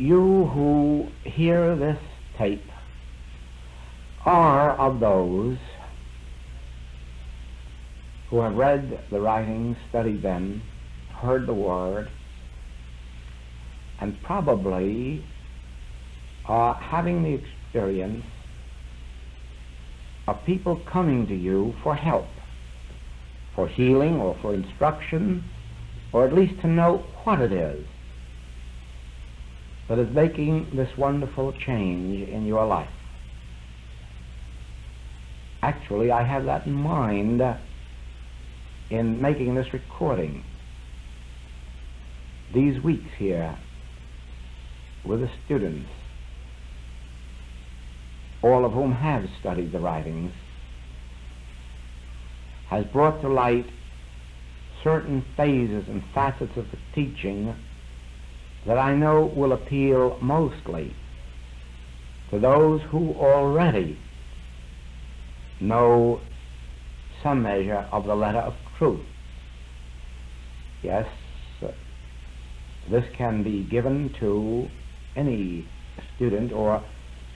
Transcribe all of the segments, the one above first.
you who hear this tape are of those who have read the writings, studied them, heard the Word, and probably are having the experience of people coming to you for help, for healing or for instruction, or at least to know what it is that is making this wonderful change in your life. Actually, I have that in mind in making this recording. These weeks here with the students, all of whom have studied the writings, has brought to light certain phases and facets of the teaching that I know will appeal mostly to those who already know some measure of the letter of truth. Yes, this can be given to any student or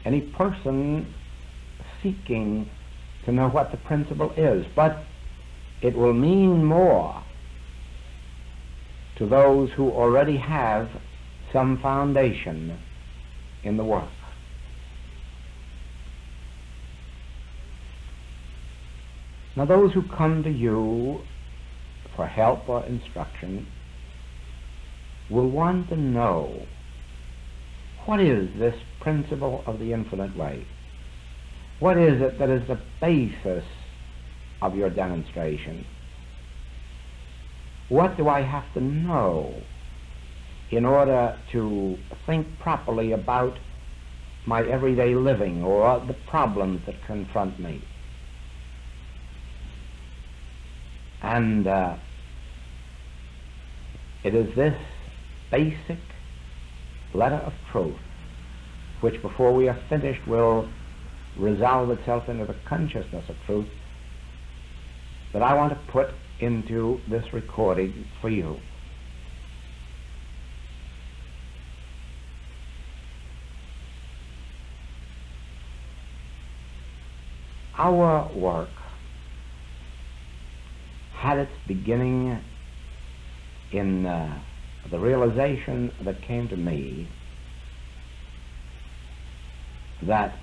any person seeking to know what the principle is, but it will mean more to those who already have some foundation in the work. Now, those who come to you for help or instruction will want to know, what is this principle of the infinite way? What is it that is the basis of your demonstration? What do I have to know in order to think properly about my everyday living or the problems that confront me? And it is this basic letter of truth which, before we are finished, will resolve itself into the consciousness of truth that I want to put into this recording for you. Our work had its beginning in the realization that came to me that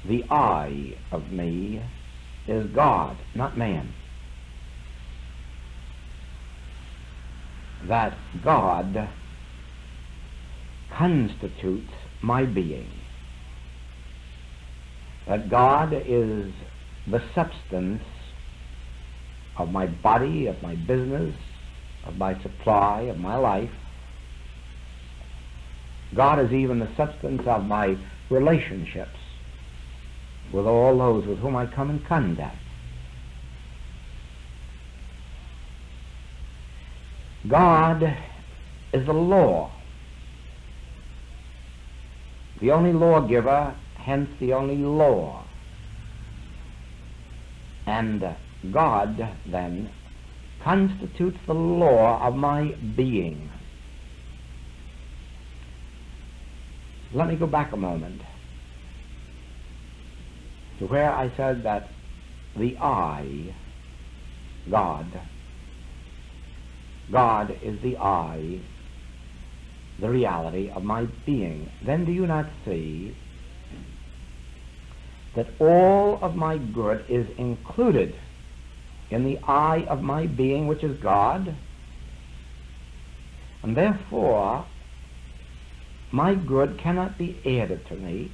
the I of me is God, not man. That God constitutes my being. That God is the substance of my body, of my business, of my supply, of my life. God is even the substance of my relationships with all those with whom I come in contact. God is the law, the only lawgiver, hence the only law. And God, then, constitutes the law of my being. Let me go back a moment to where I said that the I, God is the I, the reality of my being. Then do you not see that all of my good is included in the I of my being, which is God? And therefore, my good cannot be added to me.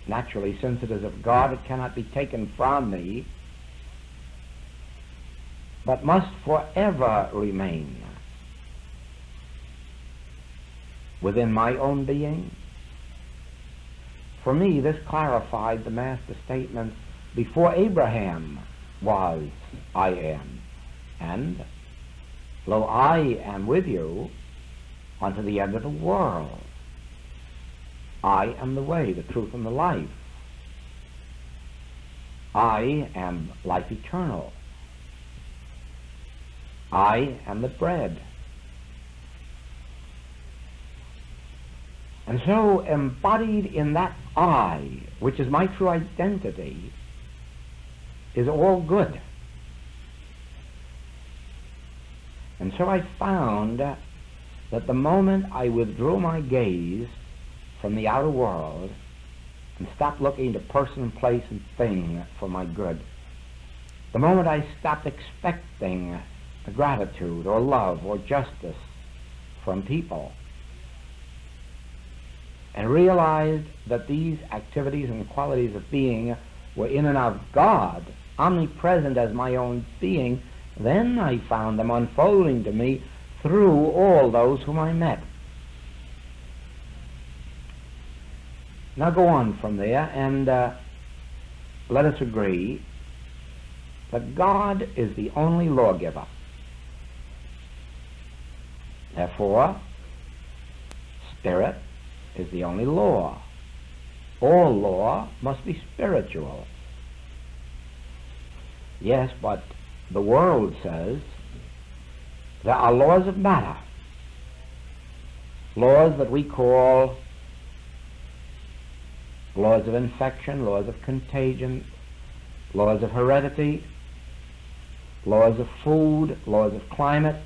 Naturally, since it is of God, it cannot be taken from me, but must forever remain within my own being. For me, this clarified the Master's statement, before Abraham was, I am, and lo, I am with you unto the end of the world. I am the way, the truth, and the life. I am life eternal. I am the bread. And so embodied in that I, which is my true identity, is all good. And so I found that the moment I withdrew my gaze from the outer world and stopped looking to person, place, and thing for my good, the moment I stopped expecting gratitude or love or justice from people, and realized that these activities and qualities of being were in and of God, omnipresent as my own being, then I found them unfolding to me through all those whom I met. Now go on from there and let us agree that God is the only lawgiver. Therefore, Spirit is the only law. All law must be spiritual. Yes, but the world says there are laws of matter, laws that we call laws of infection, laws of contagion, laws of heredity, laws of food, laws of climate,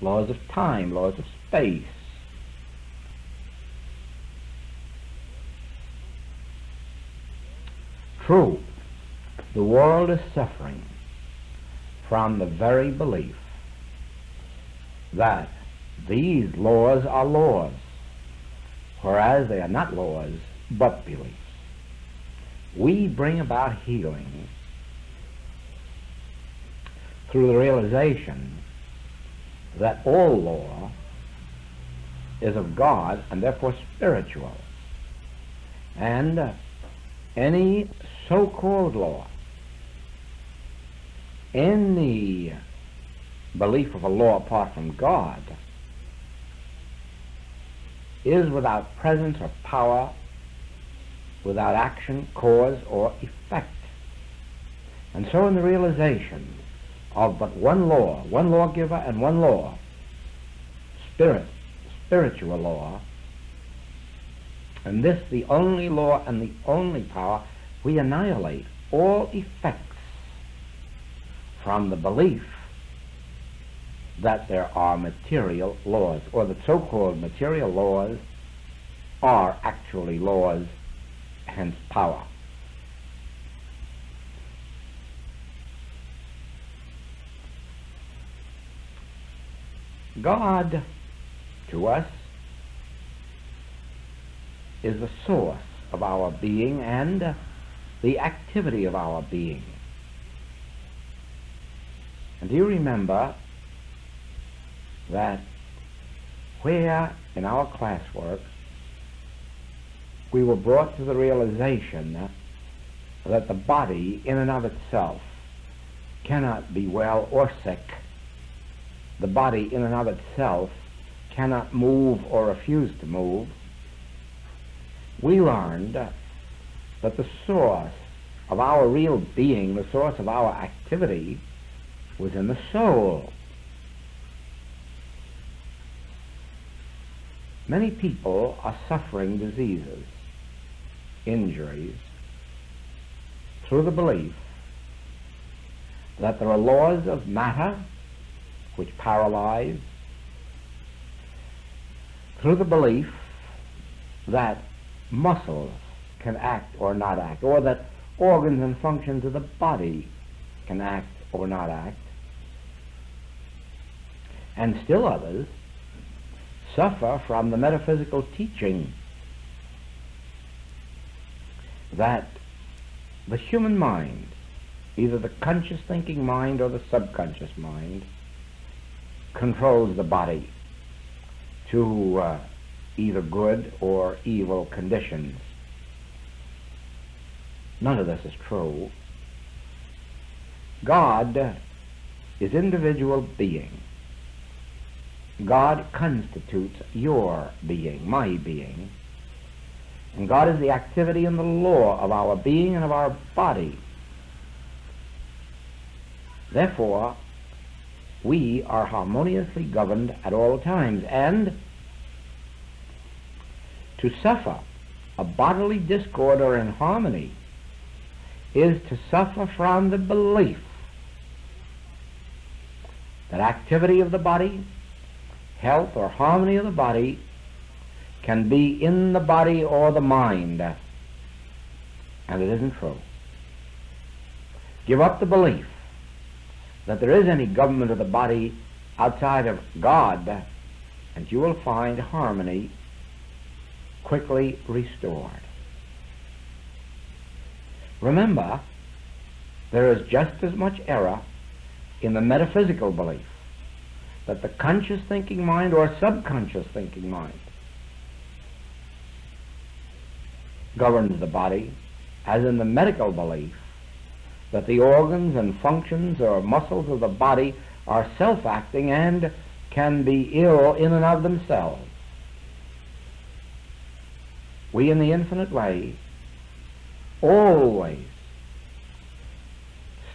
laws of time, laws of space. True, the world is suffering from the very belief that these laws are laws, whereas they are not laws, but beliefs. We bring about healing through the realization that all law is of God and therefore spiritual, and any so-called law, any belief of a law apart from God, is without presence or power, without action, cause, or effect. And so in the realization of but one law, one lawgiver and one law, spiritual law, and this the only law and the only power, we annihilate all effects from the belief that there are material laws, or that so-called material laws are actually laws, hence power. God, to us, is the source of our being and the activity of our being. And do you remember that where in our classwork we were brought to the realization that the body in and of itself cannot be well or sick, the body in and of itself cannot move or refuse to move, we learned that the source of our real being, the source of our activity, was in the soul. Many people are suffering diseases, injuries, through the belief that there are laws of matter which paralyze, through the belief that muscles can act or not act, or that organs and functions of the body can act or not act. And still others suffer from the metaphysical teaching that the human mind, either the conscious thinking mind or the subconscious mind, controls the body to either good or evil conditions. None of this is true. God is individual being. God constitutes your being, my being. And God is the activity and the law of our being and of our body. Therefore, we are harmoniously governed at all times, and to suffer a bodily discord or inharmony is to suffer from the belief that activity of the body, health or harmony of the body, can be in the body or the mind, and it isn't true. Give up the belief that there is any government of the body outside of God, and you will find harmony quickly restored. Remember, there is just as much error in the metaphysical belief that the conscious thinking mind or subconscious thinking mind governs the body, as in the medical belief that the organs and functions or muscles of the body are self-acting and can be ill in and of themselves. We in the infinite way always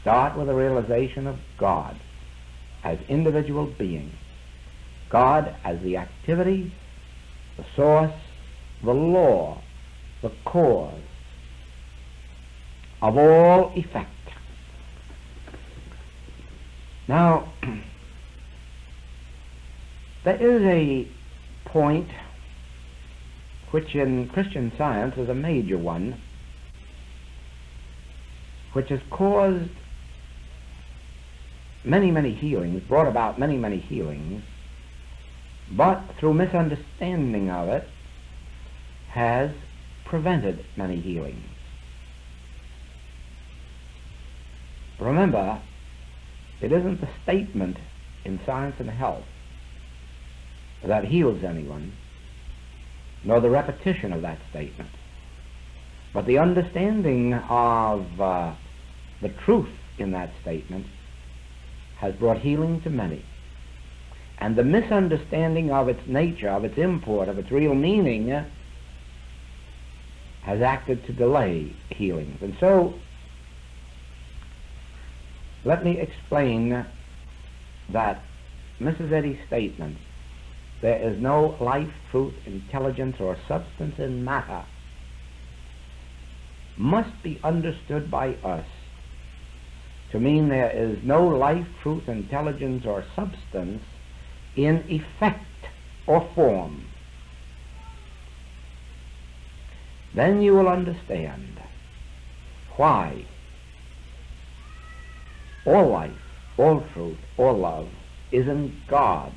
start with a realization of God as individual being, God as the activity, the source, the law, the cause of all effect. Now, there is a point which in Christian Science is a major one, which has caused many healings, brought about many healings, but through misunderstanding of it has prevented many healings. Remember, it isn't the statement in Science and Health that heals anyone, nor the repetition of that statement, but the understanding of the truth in that statement has brought healing to many. And the misunderstanding of its nature, of its import, of its real meaning has acted to delay healings. And so, let me explain that Mrs. Eddy's statement, there is no life, truth, intelligence, or substance in matter, must be understood by us to mean there is no life, truth, intelligence, or substance in effect or form. Then you will understand why all life, all truth, all love is in God,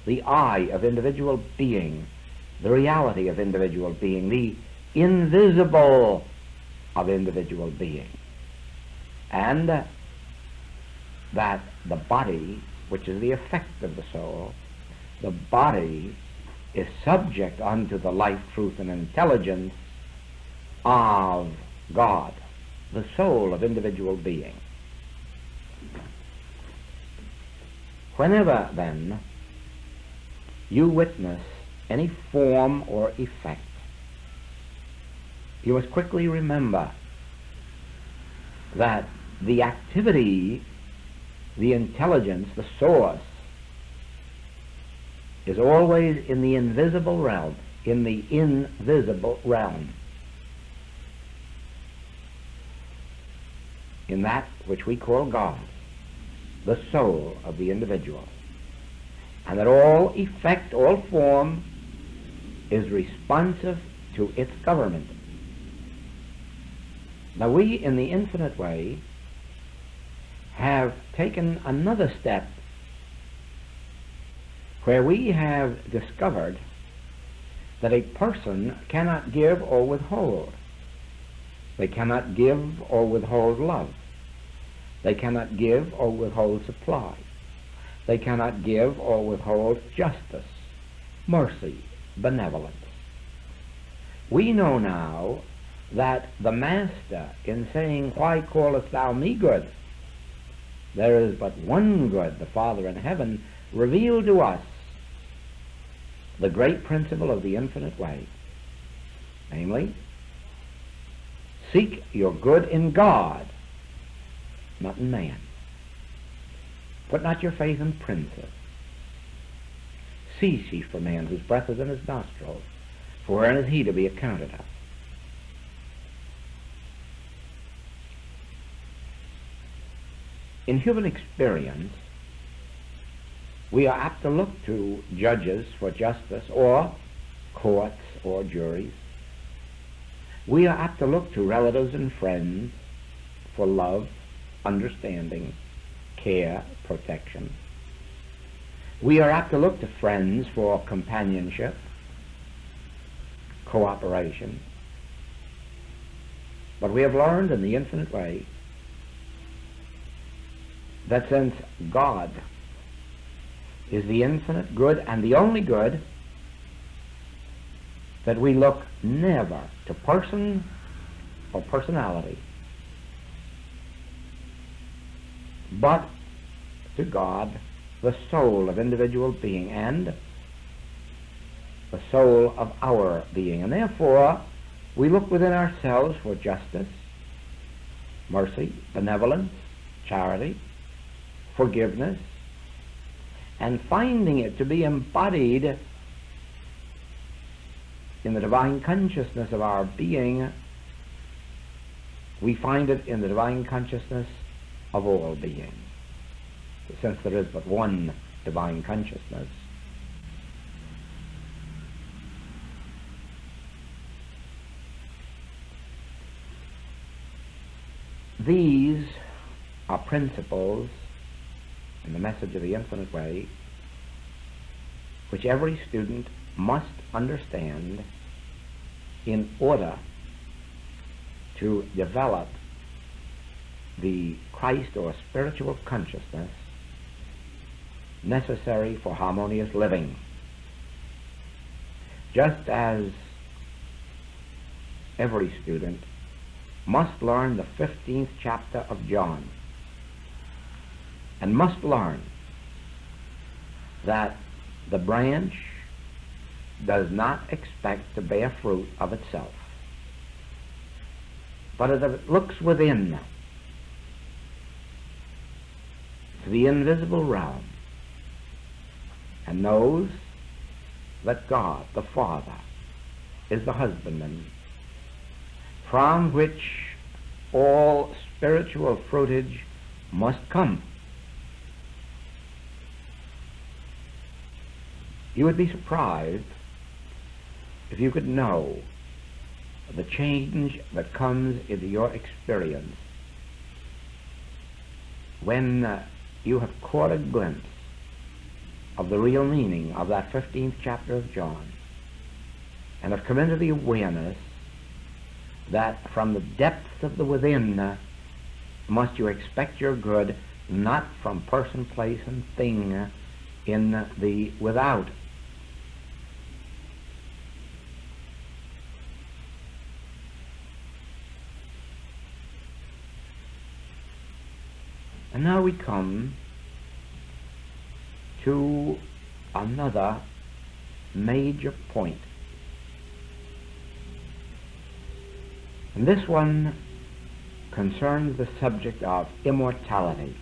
the I of individual being, the reality of individual being, the invisible of individual being, and that the body, which is the effect of the soul, the body is subject unto the life, truth, and intelligence of God, the soul of individual being. Whenever, then, you witness any form or effect, you must quickly remember that the activity, the intelligence, the source, is always in the invisible realm, in the invisible realm, in that which we call God, the soul of the individual, and that all effect, all form is responsive to its government. Now we, in the infinite way, have taken another step where we have discovered that a person cannot give or withhold. They cannot give or withhold love. They cannot give or withhold supply. They cannot give or withhold justice, mercy, benevolence. We know now that the Master, in saying, "Why callest thou me good?" there is but one good, the Father in heaven, revealed to us the great principle of the infinite way. Namely, seek your good in God, not in man. Put not your faith in princes. Cease ye from man whose breath is in his nostrils, for wherein is he to be accounted of? In human experience, we are apt to look to judges for justice, or courts or juries. We are apt to look to relatives and friends for love, understanding, care, protection. We are apt to look to friends for companionship, cooperation. But we have learned in the infinite way that since God is the infinite good and the only good, that we look never to person or personality, but to God, the soul of individual being and the soul of our being. And therefore, we look within ourselves for justice, mercy, benevolence, charity, forgiveness, and finding it to be embodied in the divine consciousness of our being, we find it in the divine consciousness of all beings, since there is but one divine consciousness. These are principles in the message of the infinite way which every student must understand in order to develop the Christ or spiritual consciousness necessary for harmonious living. Just as every student must learn the 15th chapter of John, and must learn that the branch does not expect to bear fruit of itself, but as it looks within to the invisible realm and knows that God, the Father, is the husbandman from which all spiritual fruitage must come. You would be surprised if you could know the change that comes into your experience when you have caught a glimpse of the real meaning of that 15th chapter of John, and have come into the awareness that from the depths of the within must you expect your good, not from person, place, and thing in the without. And now we come to another major point. And this one concerns the subject of immortality.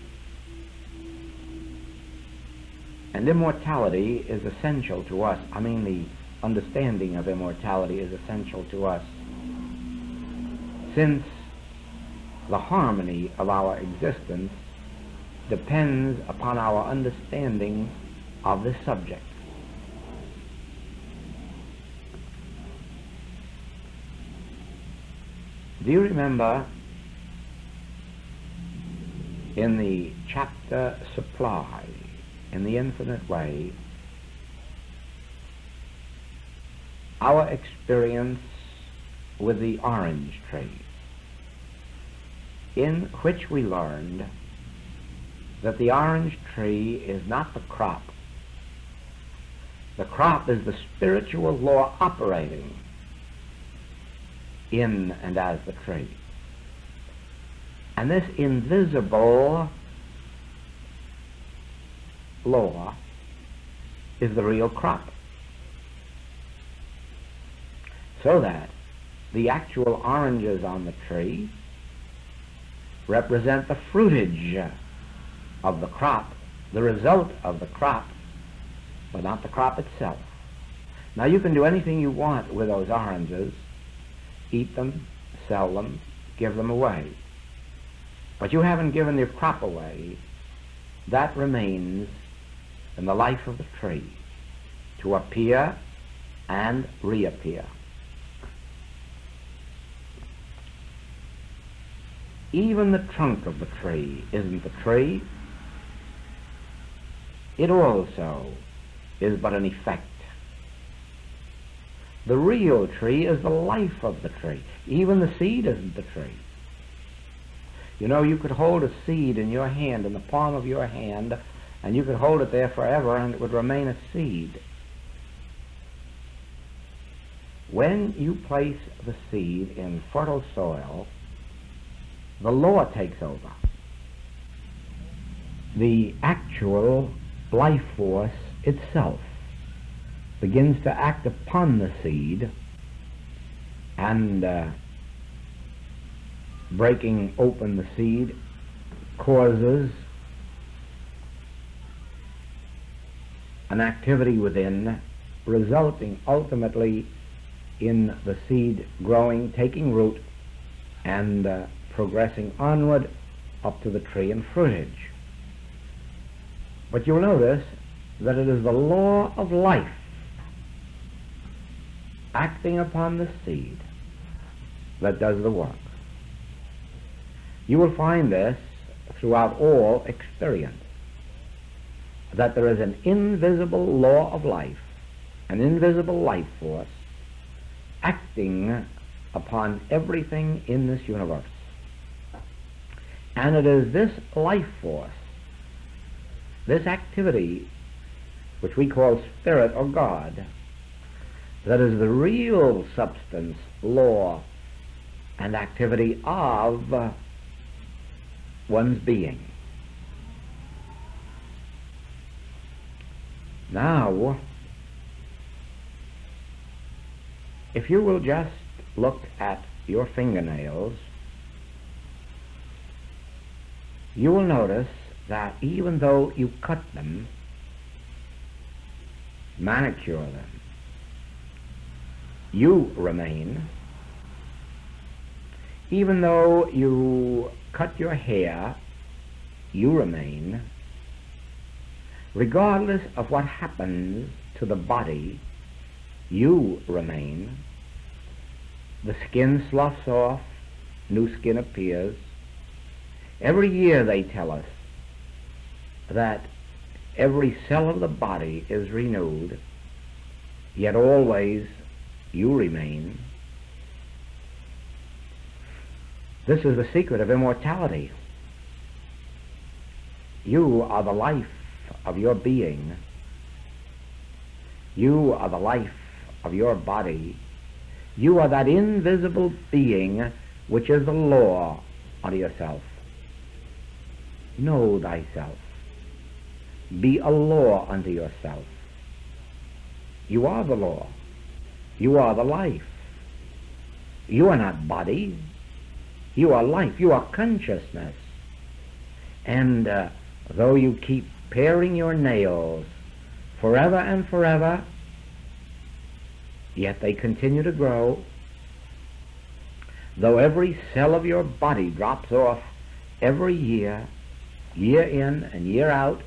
And immortality is essential to us. I mean, the understanding of immortality is essential to us, since the harmony of our existence depends upon our understanding of this subject. Do you remember in the chapter Supply, in the infinite way, our experience with the orange tree, in which we learned that the orange tree is not the crop. The crop is the spiritual law operating in and as the tree. And this invisible law is the real crop. So that the actual oranges on the tree represent the fruitage of the crop the result of the crop, but not the crop itself. Now you can do anything you want with those oranges, eat them, sell them, give them away. But you haven't given your crop away. That remains in the life of the tree, to appear and reappear. Even the trunk of the tree isn't the tree. It also is but an effect. The real tree is the life of the tree. Even the seed isn't the tree. You know, you could hold a seed in your hand, in the palm of your hand, and you could hold it there forever and it would remain a seed. When you place the seed in fertile soil, the law takes over. The actual life force itself begins to act upon the seed, and breaking open the seed causes an activity within, resulting ultimately in the seed growing, taking root, and progressing onward up to the tree and fruitage. But you'll notice that it is the law of life acting upon the seed that does the work. You will find this throughout all experience, that there is an invisible law of life, an invisible life force acting upon everything in this universe. And it is this life force, this activity, which we call spirit or God, that is the real substance, law, and activity of one's being. Now, if you will just look at your fingernails, you will notice that even though you cut them, manicure them, you remain. Even though you cut your hair, you remain. Regardless of what happens to the body, you remain. The skin sloughs off, new skin appears. Every year they tell us that every cell of the body is renewed, yet always you remain. This is the secret of immortality. You are the life of your being. You are the life of your body. You are that invisible being which is the law of yourself. Know thyself. Be a law unto yourself. You are the law. You are the life. You are not body. You are life. You are consciousness. And though you keep paring your nails forever and forever, yet they continue to grow. Though every cell of your body drops off every year, year in and year out,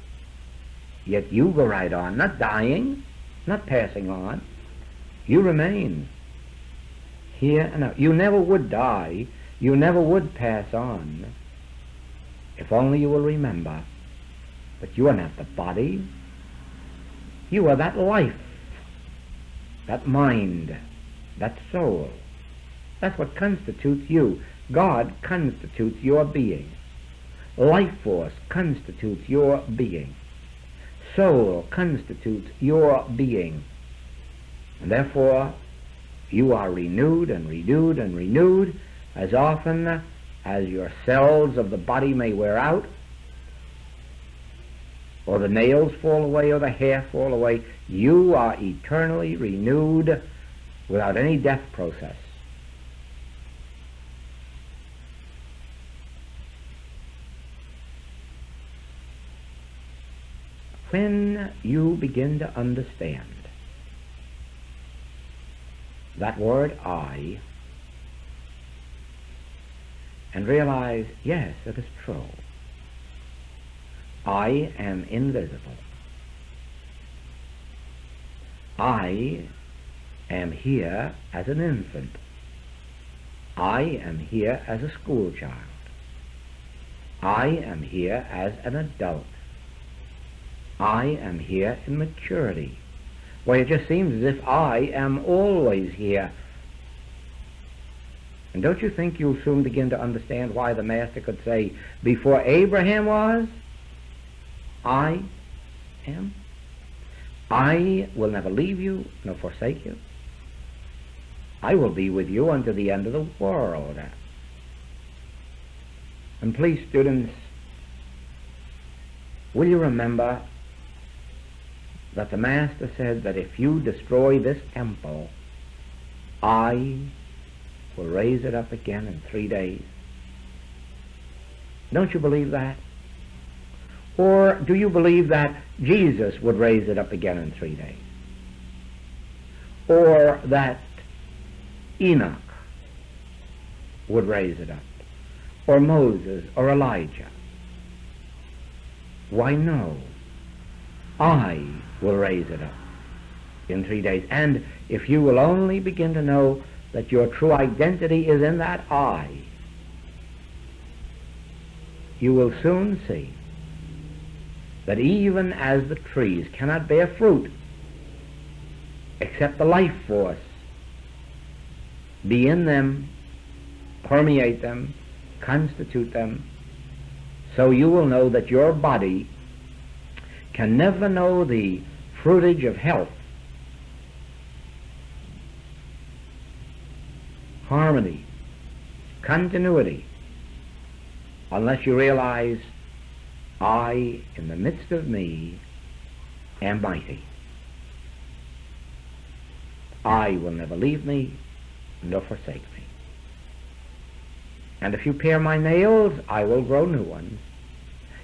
yet you go right on, not dying, not passing on. You remain here and now. You never would die. You never would pass on, if only you will remember. But you are not the body. You are that life, that mind, that soul. That's what constitutes you. God constitutes your being. Life force constitutes your being. Soul constitutes your being. And therefore, you are renewed and renewed and renewed as often as your cells of the body may wear out, or the nails fall away, or the hair fall away. You are eternally renewed without any death process. when you begin to understand that word I, and realize, yes, it is true. I am invisible. I am here as an infant. I am here as a school child. I am here as an adult. I am here in maturity. Well, it just seems as if I am always here. And don't you think you'll soon begin to understand why the Master could say, before Abraham was, I am. I will never leave you nor forsake you. I will be with you unto the end of the world. And please, students, will you remember that the Master said that if you destroy this temple, I will raise it up again in 3 days. Don't you believe that? Or do you believe that Jesus would raise it up again in 3 days? Or that Enoch would raise it up? Or Moses or Elijah? Why, no. I will raise it up in 3 days. And if you will only begin to know that your true identity is in that I, you will soon see that even as the trees cannot bear fruit except the life force be in them, permeate them, constitute them, so you will know that your body can never know the fruitage of health, harmony, continuity, unless you realize I, in the midst of me, am mighty. I will never leave me nor forsake me. And if you pare my nails, I will grow new ones.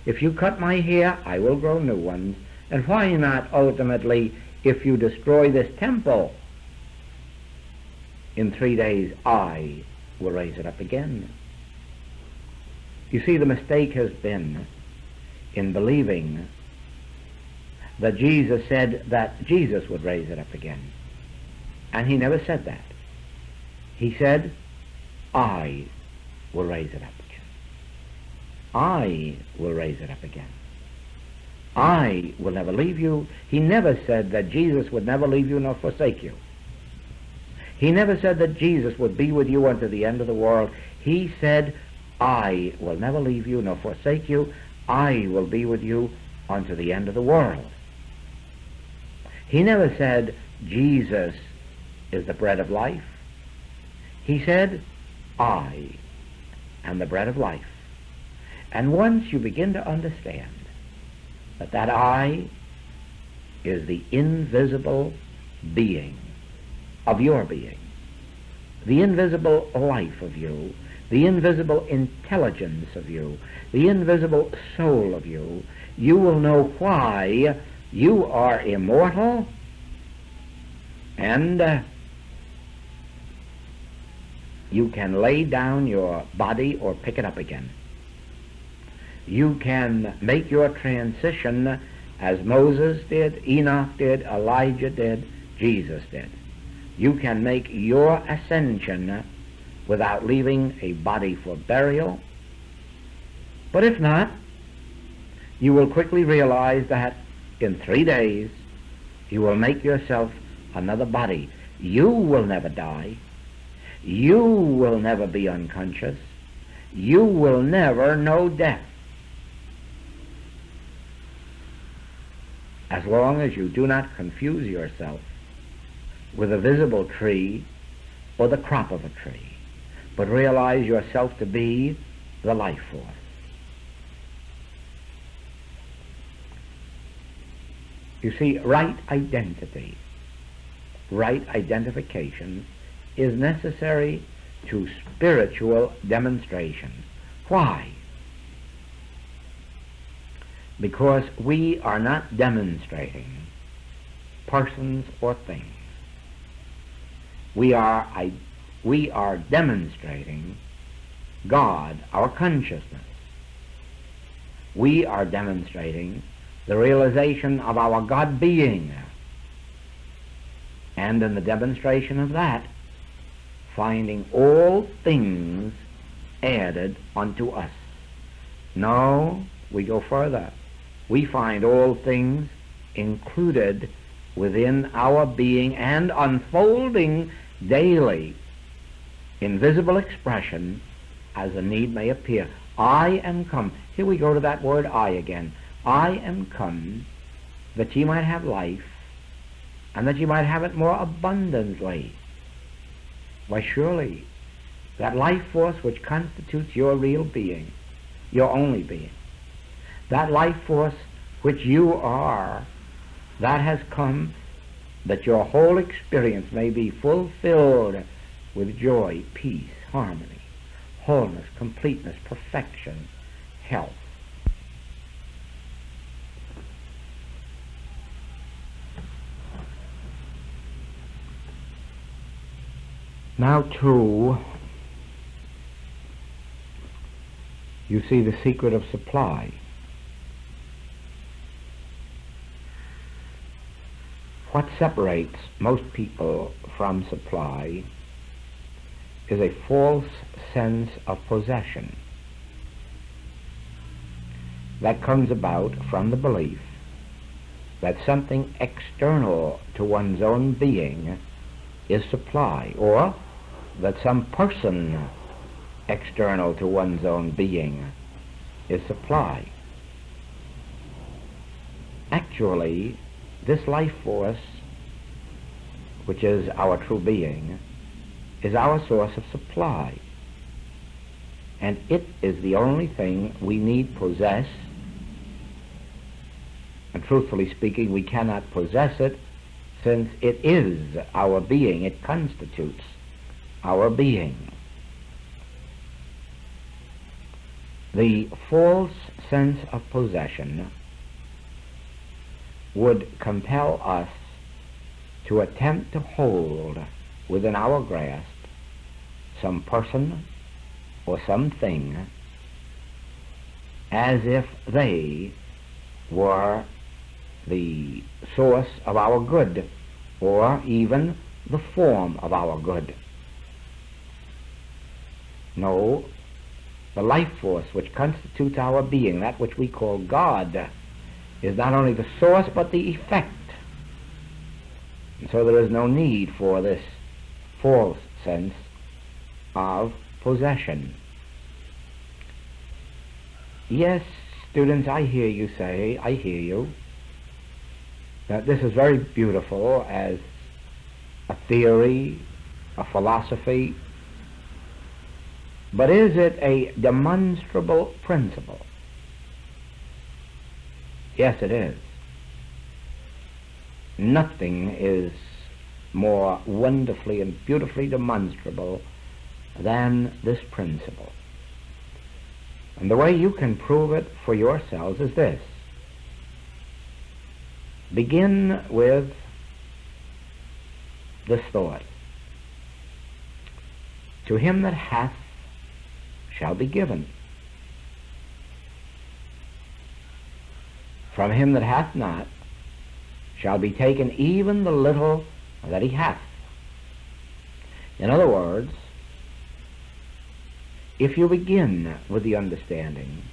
If you cut my hair, I will grow new ones. And why not ultimately, if you destroy this temple, in 3 days I will raise it up again. You see, the mistake has been in believing that Jesus said that Jesus would raise it up again. And he never said that. He said, I will raise it up again. I will raise it up again. I will never leave you. He never said that Jesus would never leave you nor forsake you. He never said that Jesus would be with you unto the end of the world. He said, I will never leave you nor forsake you. I will be with you unto the end of the world. He never said, Jesus is the bread of life. He said, I am the bread of life. And once you begin to understand that that I is the invisible being of your being, the invisible life of you, the invisible intelligence of you, the invisible soul of you, you will know why you are immortal, and you can lay down your body or pick it up again. You can make your transition as Moses did, Enoch did, Elijah did, Jesus did. You can make your ascension without leaving a body for burial. But if not, you will quickly realize that in 3 days you will make yourself another body. You will never die. You will never be unconscious. You will never know death. As long as you do not confuse yourself with a visible tree or the crop of a tree, but realize yourself to be the life force. You see, right identity, right identification is necessary to spiritual demonstration. Why? because we are not demonstrating persons or things. We are demonstrating God, our consciousness. We are demonstrating the realization of our God being, and in the demonstration of that, finding all things added unto us. No, we go further. We find all things included within our being and unfolding daily in visible expression as the need may appear. I am come. Here we go to that word I again. I am come that ye might have life, and that ye might have it more abundantly. Why, surely that life force which constitutes your real being, your only being, that life force which you are, that has come that your whole experience may be fulfilled with joy, peace, harmony, wholeness, completeness, perfection, health. Now, too, you see the secret of supply. What separates most people from supply is a false sense of possession that comes about from the belief that something external to one's own being is supply, or that some person external to one's own being is supply. Actually, this life force, which is our true being, is our source of supply. And it is the only thing we need possess. And truthfully speaking, we cannot possess it, since it is our being. It constitutes our being. The false sense of possession would compel us to attempt to hold within our grasp some person or something as if they were the source of our good, or even the form of our good. No, the life force which constitutes our being, that which we call God, is not only the source but the effect. And so there is no need for this false sense of possession. Yes, students, I hear you say, I hear you, that this is very beautiful as a theory, a philosophy, but is it a demonstrable principle? Yes, it is. Nothing is more wonderfully and beautifully demonstrable than this principle. And the way you can prove it for yourselves is this. Begin with this thought. To him that hath shall be given. From him that hath not shall be taken even the little that he hath. In other words, if you begin with the understanding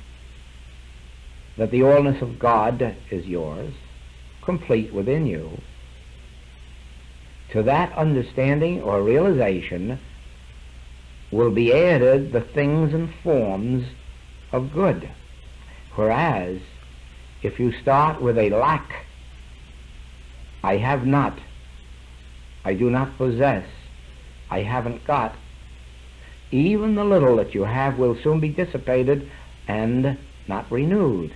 that the allness of God is yours, complete within you, to that understanding or realization will be added the things and forms of good. Whereas, if you start with a lack, I have not, I do not possess, I haven't got, even the little that you have will soon be dissipated and not renewed.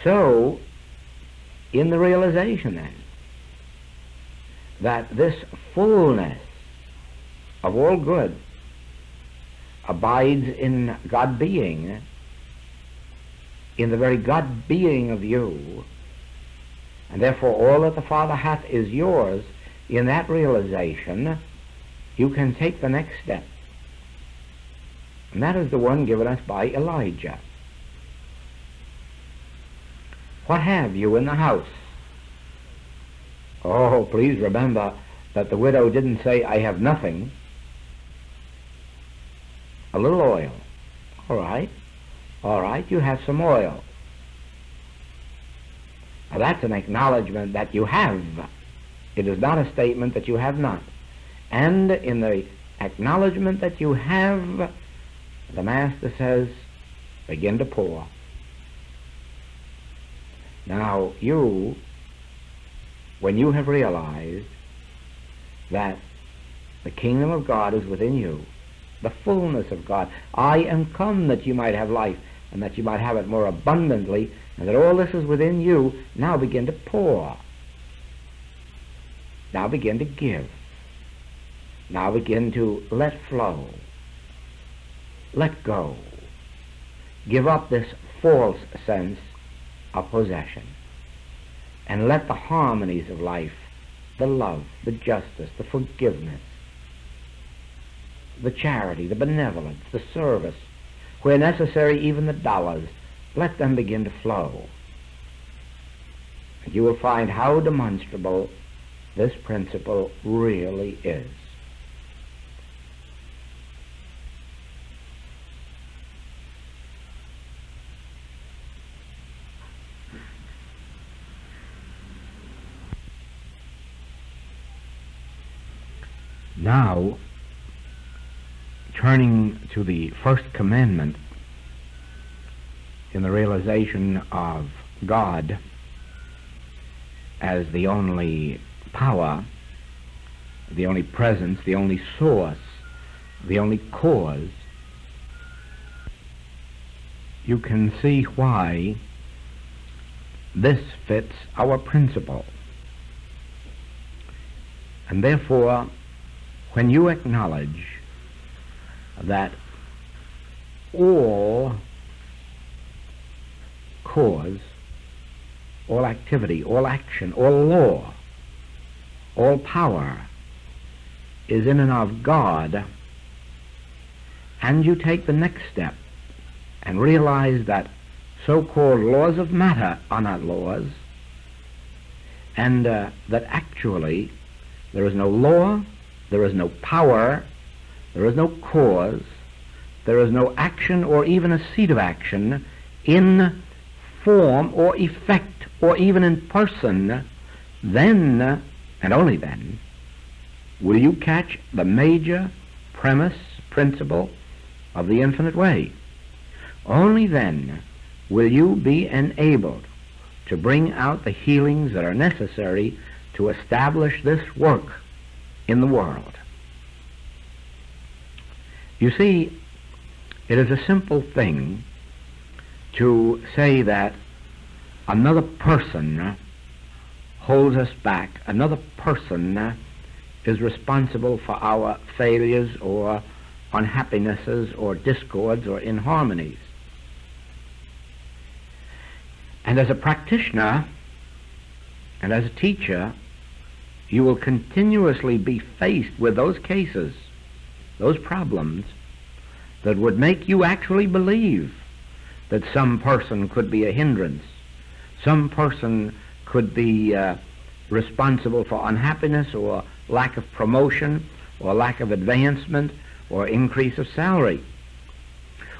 So, in the realization then, that this fullness of all good abides in God being, in the very God being of you, and therefore all that the Father hath is yours, in that realization you can take the next step. And that is the one given us by Elijah. What have you in the house? Oh, please remember that the widow didn't say, I have nothing. A little oil. All right, you have some oil. Now that's an acknowledgement that you have. It is not a statement that you have not. And in the acknowledgement that you have, the Master says, begin to pour. Now you, when you have realized that the kingdom of God is within you, the fullness of God, I am come that you might have life, and that you might have it more abundantly, and that all this is within you, now begin to pour. Now begin to give. Now begin to let flow. Let go. Give up this false sense of possession. And let the harmonies of life, the love, the justice, the forgiveness, the charity, the benevolence, the service, where necessary even the dollars, let them begin to flow. And you will find how demonstrable this principle really is. Now, turning to the first commandment in the realization of God as the only power, the only presence, the only source, the only cause, you can see why this fits our principle. And therefore, when you acknowledge that all cause, all activity, all action, all law, all power is in and of God, and you take the next step and realize that so-called laws of matter are not laws, and that actually there is no law, there is no power, there is no cause, there is no action or even a seed of action in form or effect or even in person, then, and only then, will you catch the major premise, principle of the infinite way. Only then will you be enabled to bring out the healings that are necessary to establish this work in the world. You see, it is a simple thing to say that another person holds us back, another person is responsible for our failures or unhappinesses or discords or inharmonies. And as a practitioner and as a teacher, you will continuously be faced with those cases, those problems that would make you actually believe that some person could be a hindrance, some person could be responsible for unhappiness or lack of promotion or lack of advancement or increase of salary.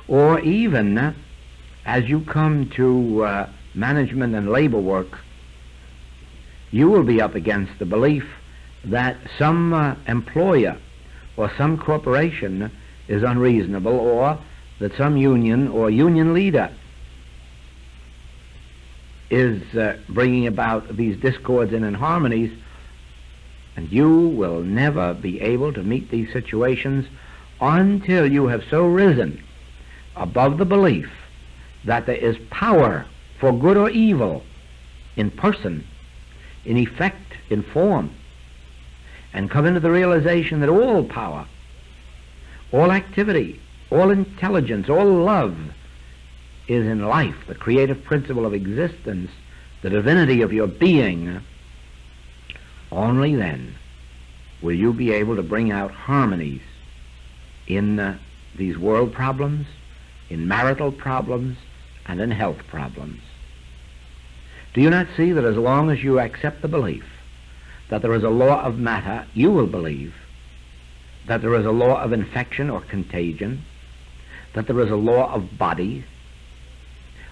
Or even as you come to management and labor work, you will be up against the belief that some employer or some corporation is unreasonable, or that some union or union leader is bringing about these discords and inharmonies, and you will never be able to meet these situations until you have so risen above the belief that there is power for good or evil in person, in effect, in form, and come into the realization that all power, all activity, all intelligence, all love is in life, the creative principle of existence, the divinity of your being, only then will you be able to bring out harmonies in these world problems, in marital problems, and in health problems. Do you not see that as long as you accept the belief that there is a law of matter, you will believe that there is a law of infection or contagion, that there is a law of body,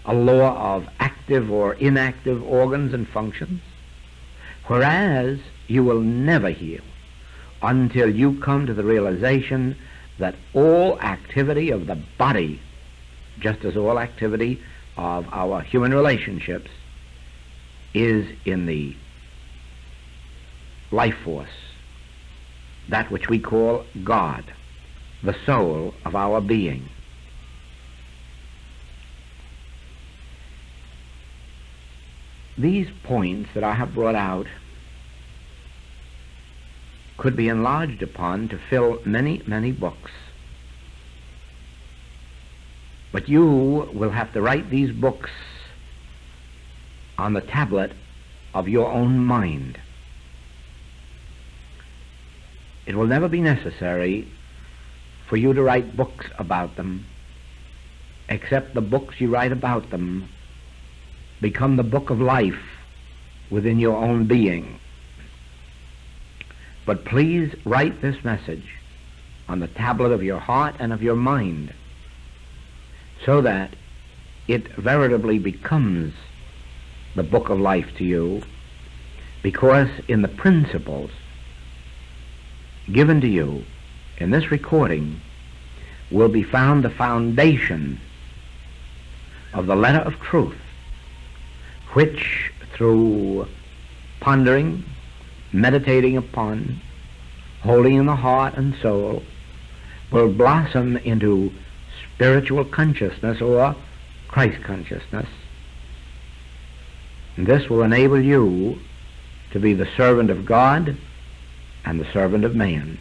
a law of active or inactive organs and functions, whereas you will never heal until you come to the realization that all activity of the body, just as all activity of our human relationships, is in the life force, that which we call God, the soul of our being. These points that I have brought out could be enlarged upon to fill many, many books. But you will have to write these books on the tablet of your own mind. It will never be necessary for you to write books about them, except the books you write about them become the book of life within your own being. But please write this message on the tablet of your heart and of your mind, so that it veritably becomes the book of life to you, because in the principles given to you in this recording will be found the foundation of the letter of truth, which through pondering, meditating upon, holding in the heart and soul, will blossom into spiritual consciousness or Christ consciousness. And this will enable you to be the servant of God and the servant of man.